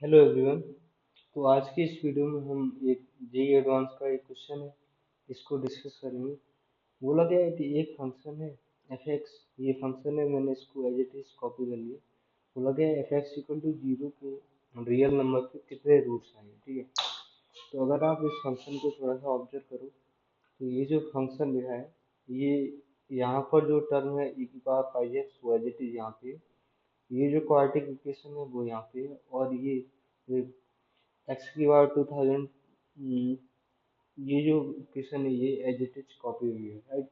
Hello everyone. तो आज की इस वीडियो में हम एक जेई एडवांस का एक क्वेश्चन है, इसको डिस्कस करेंगे। बोला गया है कि एक फंक्शन है एफ एक्स। ये फंक्शन है, मैंने इसको एज इट इज कॉपी कर लिया। बोला गया है F X equal to zero के रियल नंबर के कितने रूट्स आएंगे। ठीक है, तो अगर आप इस फंक्शन को थोड़ा सा ऑब्जर्व करो तो ये जो फंक्शन लिखा है, ये यहाँ पर जो टर्म है ई की पावर पाई एक्स वो एज इट इज यहाँ पे है। ये जो क्वाड्रेटिक इक्वेशन है वो यहाँ पे है, और ये एक्स की पावर 2000, ये जो इक्वेशन है ये एज इट इज कॉपी हुई है, राइट।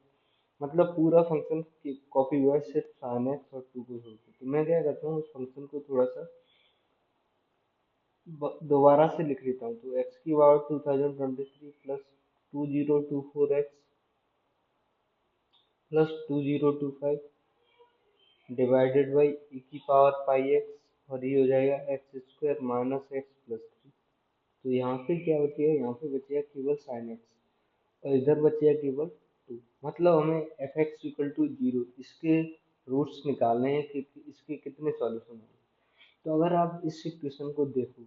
मतलब पूरा फंक्शन कॉपी हुआ है, सिर्फ साइन एक्स और टू को छोड़ के। तो मैं क्या करता हूँ, उस फंक्शन को थोड़ा सा दोबारा से लिख लेता हूँ। तो एक्स की power 2023 plus 2024 x plus 2025 divided by e की पावर पाई एक्स, और ये हो जाएगा x square minus x plus three. तो यहाँ पे क्या बचेगा, यहाँ पे बचेगा केवल साइन एक्स, और इधर बचेगा केवल टू। मतलब हमें F X equal to zero इसके रूट्स निकालने हैं कि इसके कितने सॉल्यूशन होंगे। तो अगर आप इस इक्वेशन को देखो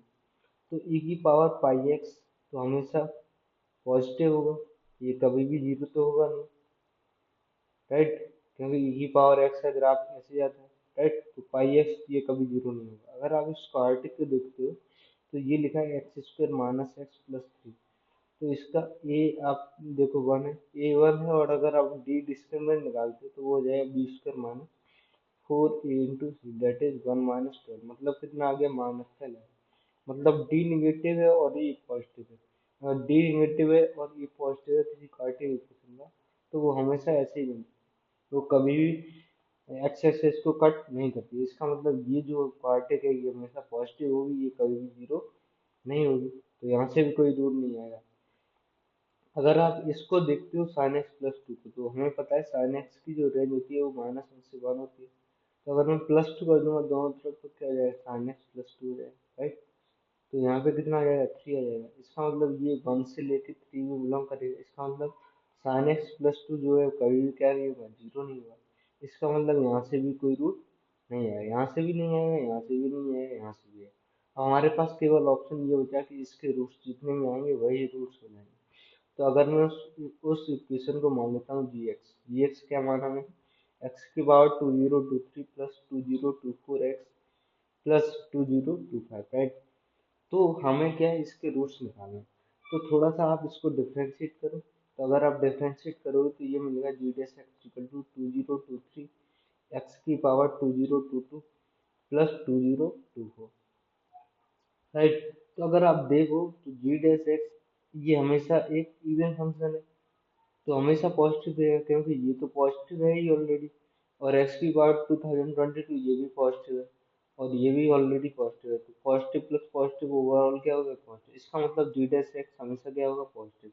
तो ई की पावर पाई एक्स तो हमेशा पॉजिटिव होगा, ये कभी भी जीरो तो होगा नहीं, राइट। क्योंकि ई की पावर एक्स है, ग्राफ ऐसे जाता है, राइट। तो पाई एक्स ये कभी जीरो नहीं होगा। अगर आप इस क्वाड्रेटिक को देखते हो तो ये लिखा है x square minus x plus three. तो इसका ए आप देखो वन है, ए वन है, और अगर आप डी डिस्क्रिमिनेंट निकालते तो वो हो जाएगा B square minus four A into C that is one minus twelve. मतलब कितना आ गया, माइनस ट्वेल्व है। मतलब डी निगेटिव है और ये पॉजिटिव है। अगर डी निगेटिव है और ये पॉजिटिव है किसी क्वाड्रेटिक इक्वेशन का, तो वो हमेशा ऐसे ही बनता है, वो कभी भी एक्स एक्सेस को कट नहीं करती। इसका मतलब ये जो क्वाड्रेटिक है ये हमेशा पॉजिटिव होगी, ये कभी भी जीरो नहीं होगी। तो यहाँ से भी कोई दूर नहीं आएगा। अगर आप इसको देखते हो साइन एक्स प्लस टू को, तो हमें पता है साइन एक्स की जो रेंज होती है वो माइनस वन से वन होती है। तो अगर मैं प्लस टू कर दूंगा दोनों तरफ तो क्या हो जाएगा, साइन एक्स प्लस टू हो जाएगा, राइट। तो यहाँ पे कितना आ जाएगा, थ्री आ जाएगा। इसका मतलब ये वन से लेके थ्री में बिलोंग करेगा। इसका मतलब साइन एक्स प्लस टू जो है कभी भी क्या नहीं होगा, जीरो नहीं होगा। इसका मतलब यहाँ से भी कोई रूट नहीं आएगा, यहाँ से भी नहीं आएगा, यहाँ से भी नहीं आएगा, यहाँ से भी आएगा। अब हमारे पास केवल ऑप्शन ये बचा कि इसके रूट्स जितने में आएंगे वही रूट्स हो जाएंगे। तो अगर मैं उस इक्वेशन को मान लेता हूँ जी एक्स क्या माना मैं, एक्स की power 2023 plus 2024 x plus 2025, right. तो हमें क्या है, इसके रूट्स निकालने हैं। तो थोड़ा सा आप इसको डिफ्रेंशिएट करो। तो अगर आप डिफ्रेंशिएट करोगे तो ये मिलेगा जी डेस एक्स इक्वल टू 2023 एक्स की पावर 2022 प्लस 2024, राइट। तो अगर आप देखो तो जी डेस एक्स ये हमेशा एक इवन फंक्शन है, तो हमेशा पॉजिटिव रहेगा क्योंकि ये तो पॉजिटिव है ही ऑलरेडी। और एक्स की पावर 2022 ये भी पॉजिटिव है, और ये भी ऑलरेडी पॉजिटिव है। तो पॉजिटिव प्लस पॉजिटिव ओवरऑल क्या होगा, पॉजिटिव। इसका मतलब जी डैश एक्स हमेशा क्या होगा, पॉजिटिव।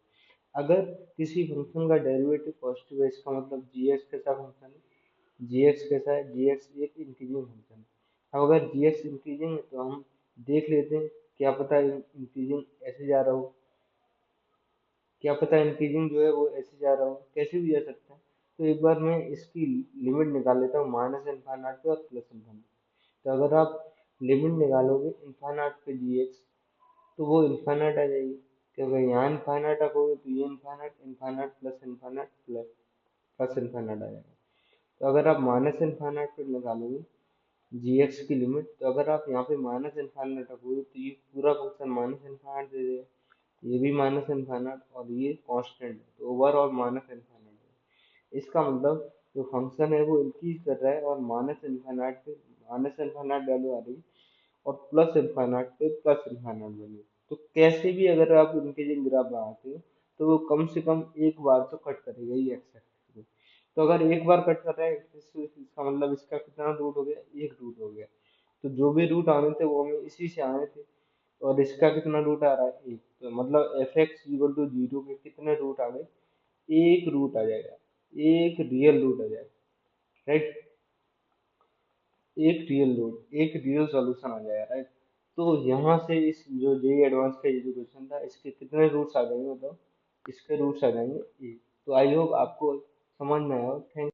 अगर किसी फंक्शन का डेरिवेटिव पॉजिटिव है, इसका मतलब जी एक्स कैसा फंक्शन है, जी एक्स कैसा है, जी एक्स एक इंक्रीजिंग फंक्शन है। अब अगर जी एक्स इंक्रीजिंग है तो हम देख लेते हैं, क्या पता इंक्रीजिंग ऐसे जा रहा हो, क्या पता इंक्रीजिंग जो है वो ऐसे जा रहा हो, कैसे भी जा सकता है। तो एक बार मैं इसकी लिमिट निकाल लेता हूँ माइनस इन्फानाट पे और प्लस इन्फानाट। तो अगर आप लिमिट निकालोगे इन्फानाट पे जी एक्स तो वो इन्फानाट आ जाएगी, क्योंकि यहाँ इन्फानाट रखोगे तो ये इन्फानाट इन्फानाट प्लस इन्फानाट प्लस प्लस इन्फानाट आ जाएगा। तो अगर आप माइनस इन्फानाट पे निकालोगे जी एक्स की लिमिट, तो अगर आप यहाँ पे माइनस इन्फानाट रखोगे तो ये पूरा फंक्शन माइनस इन्फानाट दे देगा, ये भी माइनस इन्फानाट, और ये कांस्टेंट है तो ओवरऑल माइनस इन्फानाट है। इसका मतलब जो फंक्शन है वो इंक्रीज कर रहा है, और माइनस इन्फानाट पे माइनस इन्फानाट वैल्यू आ रही है, और प्लस इन्फानाट पे प्लस इन्फानाट वैल्यू। तो कैसे भी अगर आप इंक्रीजिंग ग्राफ बनाते हो तो वो कम से कम एक बार तो कट करेगा ही एक्स एक्सिस को। तो अगर एक बार कट कर रहा है एक्सिस को, इसका मतलब इसका कितना रूट हो गया, एक रूट हो गया। तो जो भी रूट आने थे वो हमें इसी से आने थे, और इसका कितना रूट आ रहा है, एक। तो मतलब F X equal to zero के कितने रूट आ गए, एक रूट आ जाएगा, एक रियल रूट आ जाएगा, राइट। एक रियल रूट, एक रियल सॉल्यूशन आ जाएगा, राइट। तो यहाँ से इस जो जे एडवांस का ये जो क्वेश्चन था इसके कितने रूट्स आ जाएंगे, मतलब इसके रूट्स आ जाएंगे एक। तो आई होप आपको समझ में आया हो। थैंक